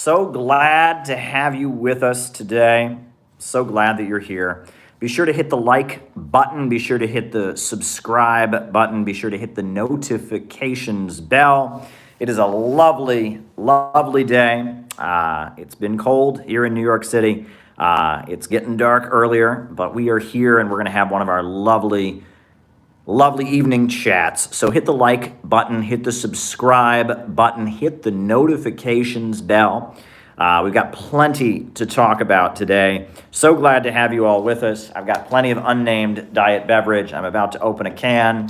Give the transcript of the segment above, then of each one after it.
So glad to have you with us today. So glad that you're here. Be sure to hit the like button. Be sure to hit the subscribe button. Be sure to hit the notifications bell. It is a lovely, lovely day. It's been cold here in New York City. It's getting dark earlier, but we are here and we're going to have one of our lovely evening chats. So hit the like button, hit the subscribe button, hit the notifications bell. We've got plenty to talk about today. So glad to have you all with us. I've got plenty of unnamed diet beverage. I'm about to open a can.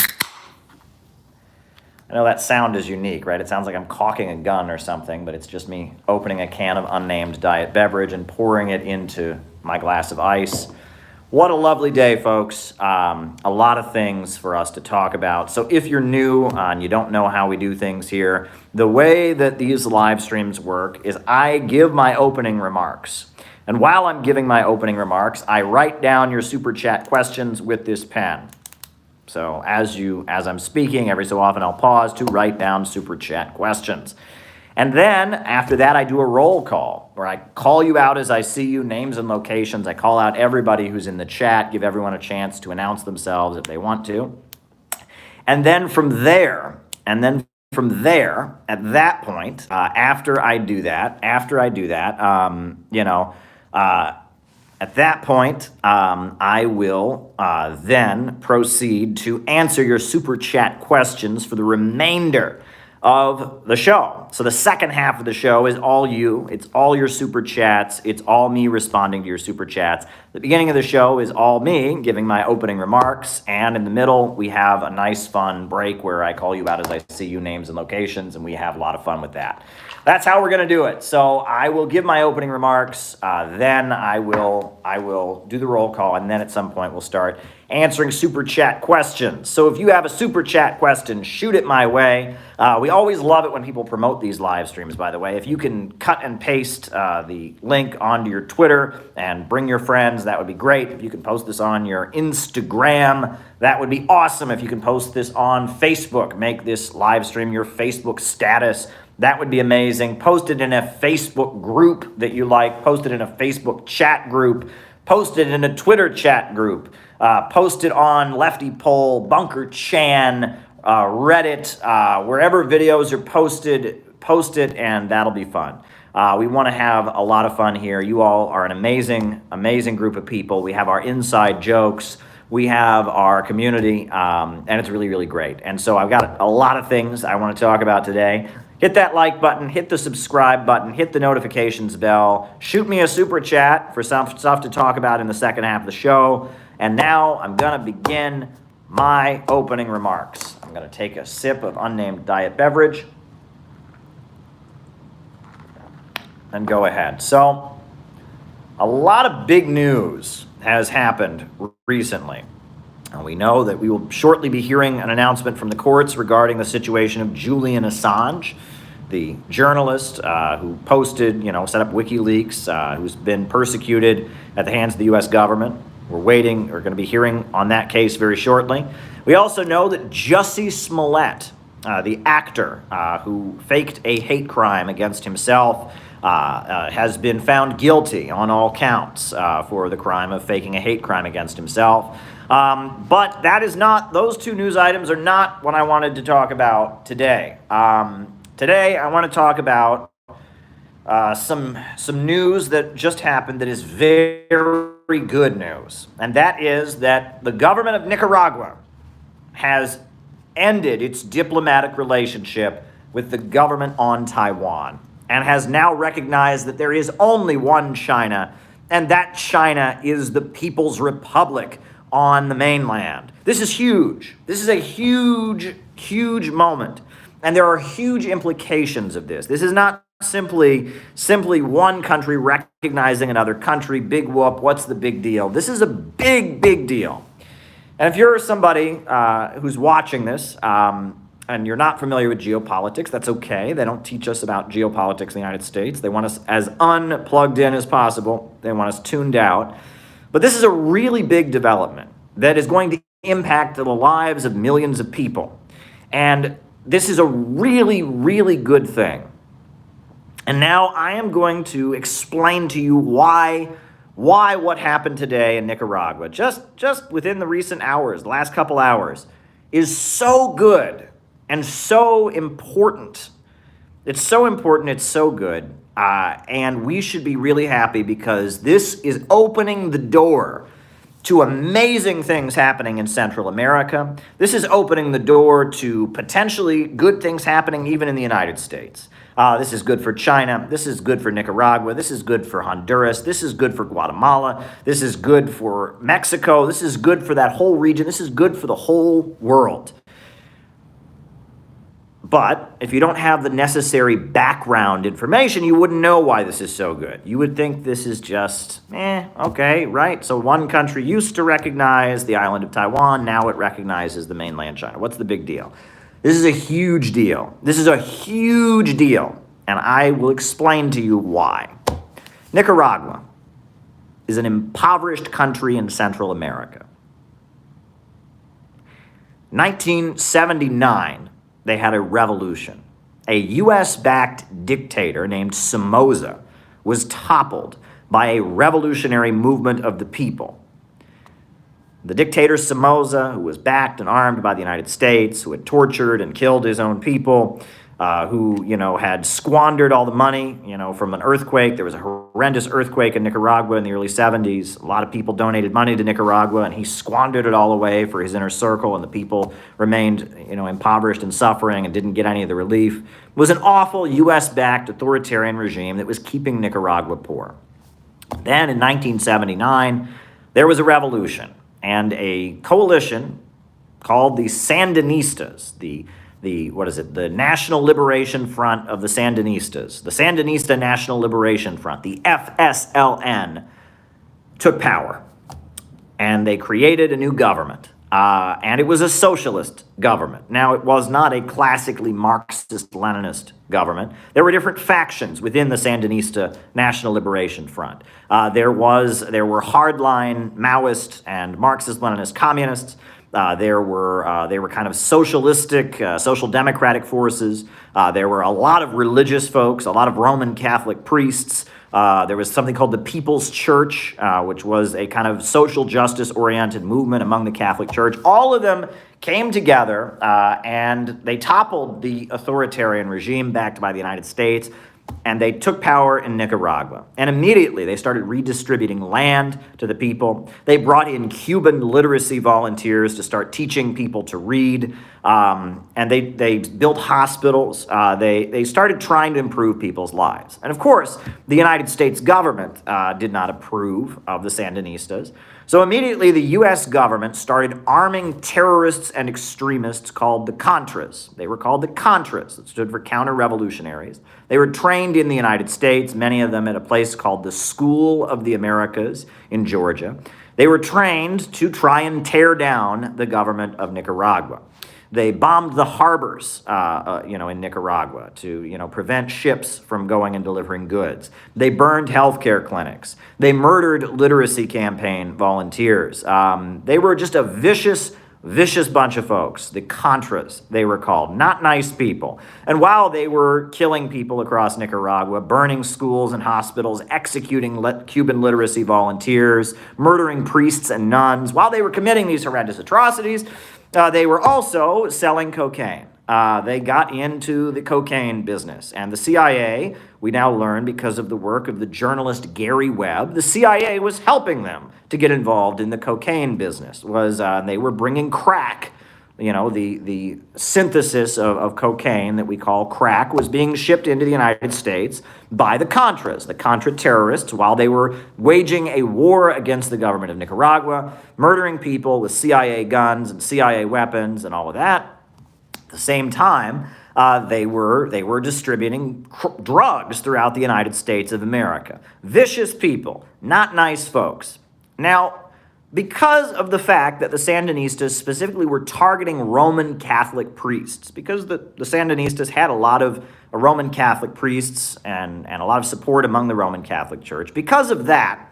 I know that sound is unique, right? It sounds like I'm cocking a gun or something, but it's just me opening a can of unnamed diet beverage and pouring it into my glass of ice. What a lovely day, folks. A lot of things for us to talk about. So if you're new and you don't know how we do things here, the way that these live streams work is I give my opening remarks. And while I'm giving my opening remarks, I write down your super chat questions with this pen. So as I'm speaking, every so often I'll pause to write down super chat questions. And then after that, I do a roll call where I call you out as I see you, names and locations. I call out everybody who's in the chat, give everyone a chance to announce themselves if they want to. And then from there, at that point, after I do that, at that point, I will then proceed to answer your super chat questions for the remainder of the show. So the second half of the show is all you. It's all your super chats. It's all me responding to your super chats. The beginning of the show is all me giving my opening remarks. And in the middle, we have a nice fun break where I call you out as I see you, names and locations, and we have a lot of fun with that. That's how we're going to do it. So I will give my opening remarks, then I will do the roll call, and then at some point we'll start answering super chat questions. So if you have a super chat question, shoot it my way. We always love it when people promote these live streams, by the way. If you can cut and paste the link onto your Twitter and bring your friends, that would be great. If you can post this on your Instagram, that would be awesome. If you can post this on Facebook, make this live stream your Facebook status. That would be amazing. Post it in a Facebook group that you like. Post it in a Facebook chat group. Post it in a Twitter chat group. Post it on Lefty Poll, Bunker Chan, Reddit, wherever videos are posted, post it, and that'll be fun. We want to have a lot of fun here. You all are an amazing group of people. We have our inside jokes. We have our community, and it's really, really great. And so I've got a lot of things I want to talk about today. Hit that like button, hit the subscribe button, hit the notifications bell, shoot me a super chat for some stuff to talk about in the second half of the show. And now I'm going to begin my opening remarks. I'm going to take a sip of unnamed diet beverage and go ahead. So, a lot of big news has happened recently. We know that we will shortly be hearing an announcement from the courts regarding the situation of Julian Assange, the journalist who posted, set up WikiLeaks, who's been persecuted at the hands of the U.S. government. We're going to be hearing on that case very shortly. We also know that Jussie Smollett, the actor who faked a hate crime against himself, has been found guilty on all counts for the crime of faking a hate crime against himself. But those two news items are not what I wanted to talk about today. Today, I want to talk about some news that just happened that is very good news. And that is that the government of Nicaragua has ended its diplomatic relationship with the government on Taiwan and has now recognized that there is only one China, and that China is the People's Republic on the mainland. This is huge. This is a huge, huge moment. And there are huge implications of this. This is not simply one country recognizing another country. Big whoop, what's the big deal? This is a big deal. And if you're somebody who's watching this and you're not familiar with geopolitics, that's okay. They don't teach us about geopolitics in the United States. They want us as unplugged in as possible. They want us tuned out. But this is a really big development that is going to impact the lives of millions of people. And this is a really, really good thing. And now I am going to explain to you why what happened today in Nicaragua, just within the recent hours, the last couple hours, is so good and so important. It's so important, it's so good, and we should be really happy because this is opening the door to amazing things happening in Central America. This is opening the door to potentially good things happening even in the United States. This is good for China. This is good for Nicaragua. This is good for Honduras. This is good for Guatemala. This is good for Mexico. This is good for that whole region. This is good for the whole world. But if you don't have the necessary background information, you wouldn't know why this is so good. You would think this is just, okay, right? So one country used to recognize the island of Taiwan. Now it recognizes the mainland China. What's the big deal? This is a huge deal. This is a huge deal. And I will explain to you why. Nicaragua is an impoverished country in Central America. 1979, they had a revolution. A US-backed dictator named Somoza was toppled by a revolutionary movement of the people. The dictator Somoza, who was backed and armed by the United States, who had tortured and killed his own people, who, had squandered all the money, from an earthquake. There was a horrendous earthquake in Nicaragua in the early 70s. A lot of people donated money to Nicaragua, and he squandered it all away for his inner circle, and the people remained, impoverished and suffering and didn't get any of the relief. It was an awful US-backed authoritarian regime that was keeping Nicaragua poor. Then in 1979, there was a revolution, and a coalition called the Sandinistas, the National Liberation Front of the Sandinistas, the Sandinista National Liberation Front, the FSLN, took power. And they created a new government. And it was a socialist government. Now, it was not a classically Marxist-Leninist government. There were different factions within the Sandinista National Liberation Front. There were hardline Maoist and Marxist-Leninist communists. They were kind of socialistic, social democratic forces. There were a lot of religious folks, a lot of Roman Catholic priests. There was something called the People's Church, which was a kind of social justice-oriented movement among the Catholic Church. All of them came together and they toppled the authoritarian regime backed by the United States, and they took power in Nicaragua. And immediately they started redistributing land to the people. They brought in Cuban literacy volunteers to start teaching people to read. And they built hospitals. They started trying to improve people's lives. And of course, the United States government did not approve of the Sandinistas. So immediately the U.S. government started arming terrorists and extremists called the Contras. They were called the Contras. It stood for counter-revolutionaries. They were trained in the United States, many of them at a place called the School of the Americas in Georgia. They were trained to try and tear down the government of Nicaragua. They bombed the harbors, in Nicaragua to, prevent ships from going and delivering goods. They burned healthcare clinics. They murdered literacy campaign volunteers. They were just a vicious bunch of folks, the Contras, they were called. Not nice people. And while they were killing people across Nicaragua, burning schools and hospitals, executing Cuban literacy volunteers, murdering priests and nuns, while they were committing these horrendous atrocities, they were also selling cocaine. They got into the cocaine business. And the CIA, we now learn because of the work of the journalist Gary Webb, the CIA was helping them to get involved in the cocaine business. They were bringing crack. The synthesis of cocaine that we call crack was being shipped into the United States by the Contras, the Contra terrorists, while they were waging a war against the government of Nicaragua, murdering people with CIA guns and CIA weapons and all of that. At the same time, they were distributing drugs throughout the United States of America. Vicious people, not nice folks. Now, because of the fact that the Sandinistas specifically were targeting Roman Catholic priests, because the Sandinistas had a lot of Roman Catholic priests and a lot of support among the Roman Catholic Church, because of that,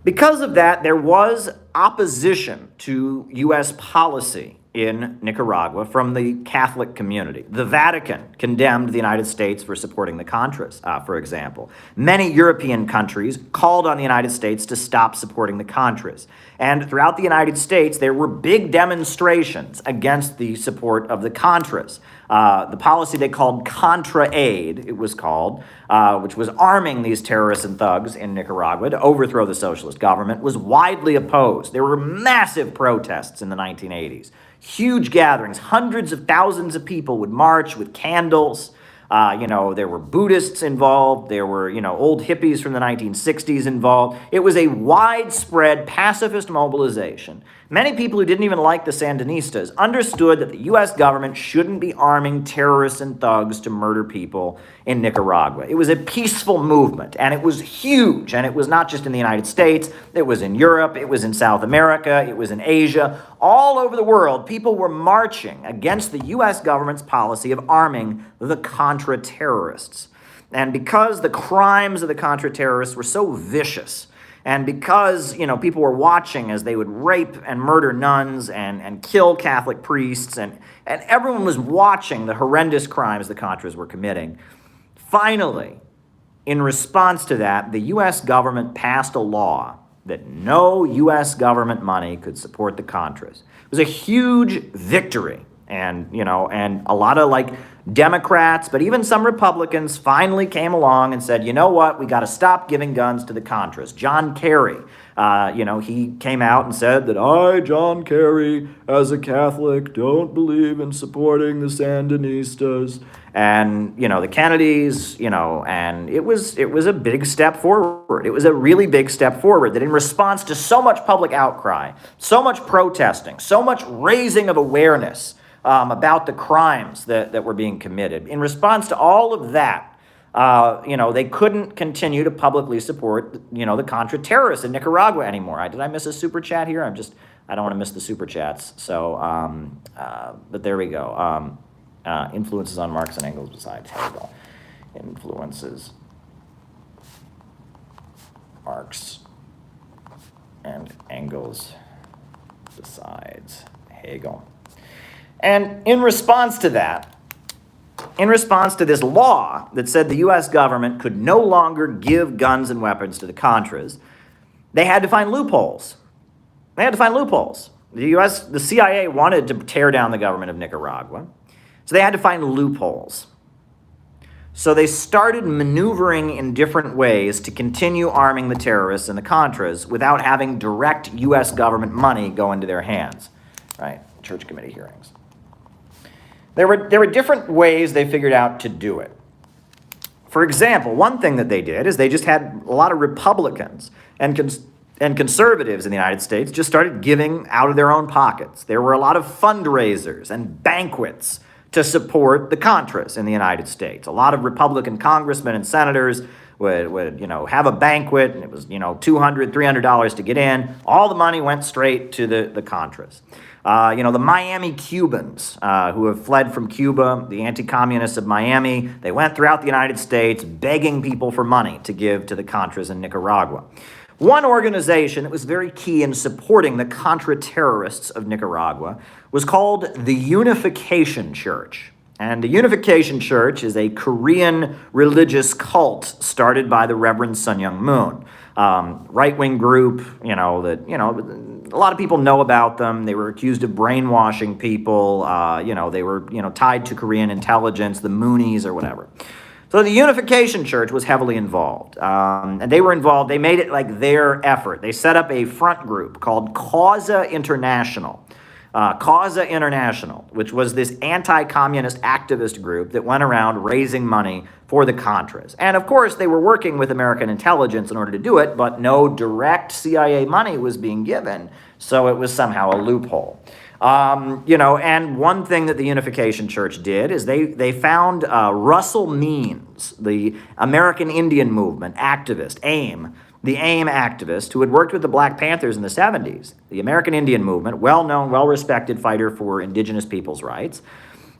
there was opposition to U.S. policy in Nicaragua from the Catholic community. The Vatican condemned the United States for supporting the Contras, for example. Many European countries called on the United States to stop supporting the Contras. And throughout the United States, there were big demonstrations against the support of the Contras. The policy they called Contra Aid, it was called, which was arming these terrorists and thugs in Nicaragua to overthrow the socialist government, was widely opposed. There were massive protests in the 1980s. Huge gatherings, hundreds of thousands of people would march with candles. There were Buddhists involved. There were, old hippies from the 1960s involved. It was a widespread pacifist mobilization. Many people who didn't even like the Sandinistas understood that the U.S. government shouldn't be arming terrorists and thugs to murder people in Nicaragua. It was a peaceful movement, and it was huge. And it was not just in the United States. It was in Europe. It was in South America. It was in Asia. All over the world, people were marching against the U.S. government's policy of arming the Contra terrorists. And because the crimes of the Contra terrorists were so vicious, and because, people were watching as they would rape and murder nuns and kill Catholic priests, and everyone was watching the horrendous crimes the Contras were committing, finally, in response to that, the U.S. government passed a law that no U.S. government money could support the Contras. It was a huge victory. And a lot of Democrats, but even some Republicans finally came along and said, you know what, we got to stop giving guns to the Contras. John Kerry, he came out and said that I, John Kerry, as a Catholic, don't believe in supporting the Sandinistas. And, the Kennedys, and it was a big step forward. It was a really big step forward that in response to so much public outcry, so much protesting, so much raising of awareness about the crimes that were being committed. In response to all of that, they couldn't continue to publicly support, the Contra terrorists in Nicaragua anymore. Did I miss a super chat here? I don't want to miss the super chats. So, but there we go. Influences on Marx and Engels besides Hegel. Influences Marx and Engels besides Hegel. And in response to that, in response to this law that said the U.S. government could no longer give guns and weapons to the Contras, they had to find loopholes. The CIA wanted to tear down the government of Nicaragua, so they had to find loopholes. So they started maneuvering in different ways to continue arming the terrorists and the Contras without having direct U.S. government money go into their hands, right? Church committee hearings. There were different ways they figured out to do it. For example, one thing that they did is they just had a lot of Republicans and conservatives in the United States just started giving out of their own pockets. There were a lot of fundraisers and banquets to support the Contras in the United States. A lot of Republican congressmen and senators would have a banquet, and it was, $200, $300 to get in. All the money went straight to the Contras. The Miami Cubans who have fled from Cuba, the anti-communists of Miami, they went throughout the United States begging people for money to give to the Contras in Nicaragua. One organization that was very key in supporting the Contra terrorists of Nicaragua was called the Unification Church. And the Unification Church is a Korean religious cult started by the Reverend Sun Myung Moon. Right-wing group, a lot of people know about them. They were accused of brainwashing people. They were, tied to Korean intelligence, the Moonies or whatever. So the Unification Church was heavily involved. And they were involved. They made it like their effort. They set up a front group called Causa International. Causa International, which was this anti-communist activist group that went around raising money for the Contras. And of course, they were working with American intelligence in order to do it, but no direct CIA money was being given, so it was somehow a loophole. And one thing that the Unification Church did is they found Russell Means, the American Indian Movement activist, AIM, the AIM activist who had worked with the Black Panthers in the 70s, the American Indian Movement, well-known, well-respected fighter for indigenous people's rights.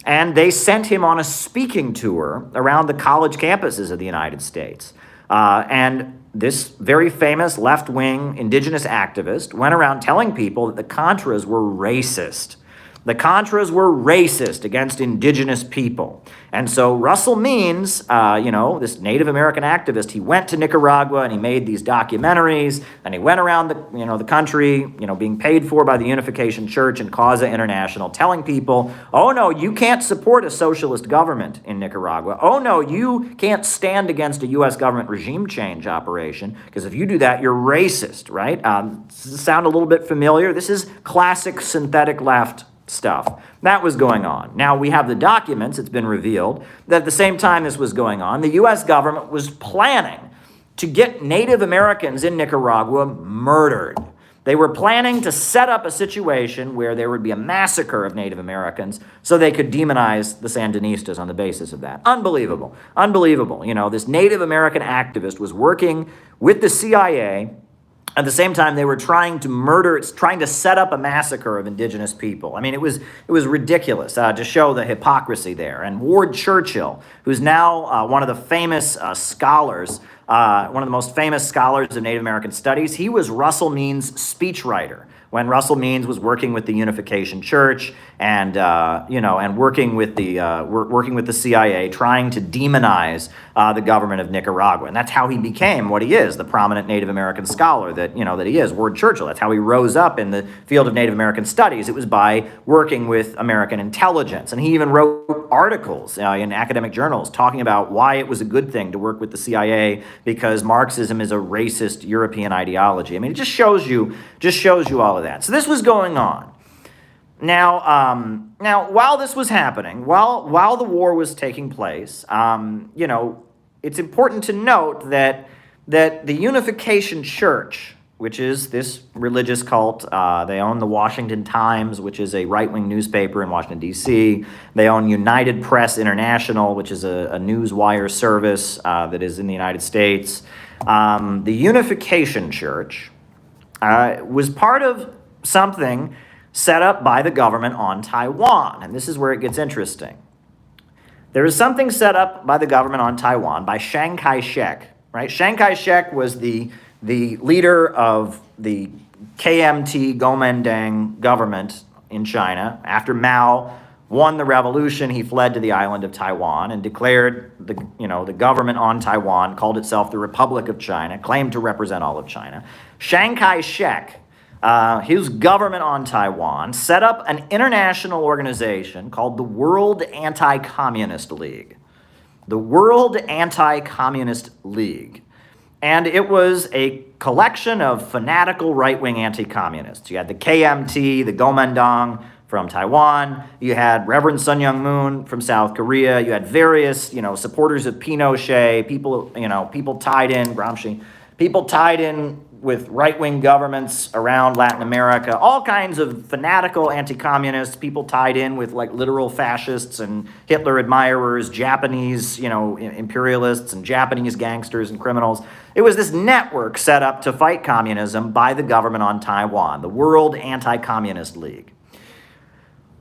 And they sent him on a speaking tour around the college campuses of the United States. And this very famous left-wing indigenous activist went around telling people that the Contras were racist, The Contras were racist against indigenous people. And so Russell Means, this Native American activist, he went to Nicaragua and he made these documentaries, and he went around the country, being paid for by the Unification Church and Causa International, telling people, oh no, you can't support a socialist government in Nicaragua. Oh no, you can't stand against a U.S. government regime change operation, because if you do that, you're racist, right? Does this sound a little bit familiar? This is classic synthetic left stuff. That was going on. Now, we have the documents, it's been revealed, that at the same time this was going on, the U.S. government was planning to get Native Americans in Nicaragua murdered. They were planning to set up a situation where there would be a massacre of Native Americans so they could demonize the Sandinistas on the basis of that. Unbelievable. Unbelievable. This Native American activist was working with the CIA. At the same time, they were trying to set up a massacre of indigenous people. I mean, it was ridiculous to show the hypocrisy there. And Ward Churchill, who's now one of the famous scholars, one of the most famous scholars of Native American studies, he was Russell Means' speechwriter when Russell Means was working with the Unification Church and working with the CIA, trying to demonize the government of Nicaragua. And that's how he became what he is, the prominent Native American scholar that he is, Ward Churchill. That's how he rose up in the field of Native American studies. It was by working with American intelligence. And he even wrote articles in academic journals talking about why it was a good thing to work with the CIA, because Marxism is a racist European ideology. I mean, it just shows you all of that. So this was going on. Now, while this was happening, while the war was taking place, it's important to note that the Unification Church, which is this religious cult, they own the Washington Times, which is a right-wing newspaper in Washington, D.C. They own United Press International, which is a newswire service that is in the United States. The Unification Church was part of something set up by the government on Taiwan. And this is where it gets interesting. There is something set up by the government on Taiwan by Chiang Kai-shek, right? Chiang Kai-shek was the leader of the KMT Kuomintang government in China. After Mao won the revolution, he fled to the island of Taiwan and declared the government on Taiwan, called itself the Republic of China, claimed to represent all of China. Chiang Kai-shek, his government on Taiwan, set up an international organization called the World Anti-Communist League. The World Anti-Communist League. And it was a collection of fanatical right-wing anti-communists. You had the KMT, the Kuomintang from Taiwan. You had Reverend Sun Myung Moon from South Korea. You had various, supporters of Pinochet, people tied in, Gramsci, people tied in with right-wing governments around Latin America, all kinds of fanatical anti-communists, people tied in with literal fascists and Hitler admirers, Japanese, imperialists and Japanese gangsters and criminals. It was this network set up to fight communism by the government on Taiwan, the World Anti-Communist League.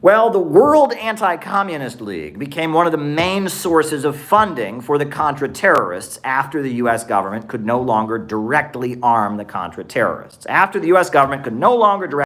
Well, the World Anti-Communist League became one of the main sources of funding for the Contra terrorists after the U.S. government could no longer directly arm the Contra terrorists. After the U.S. government could no longer directly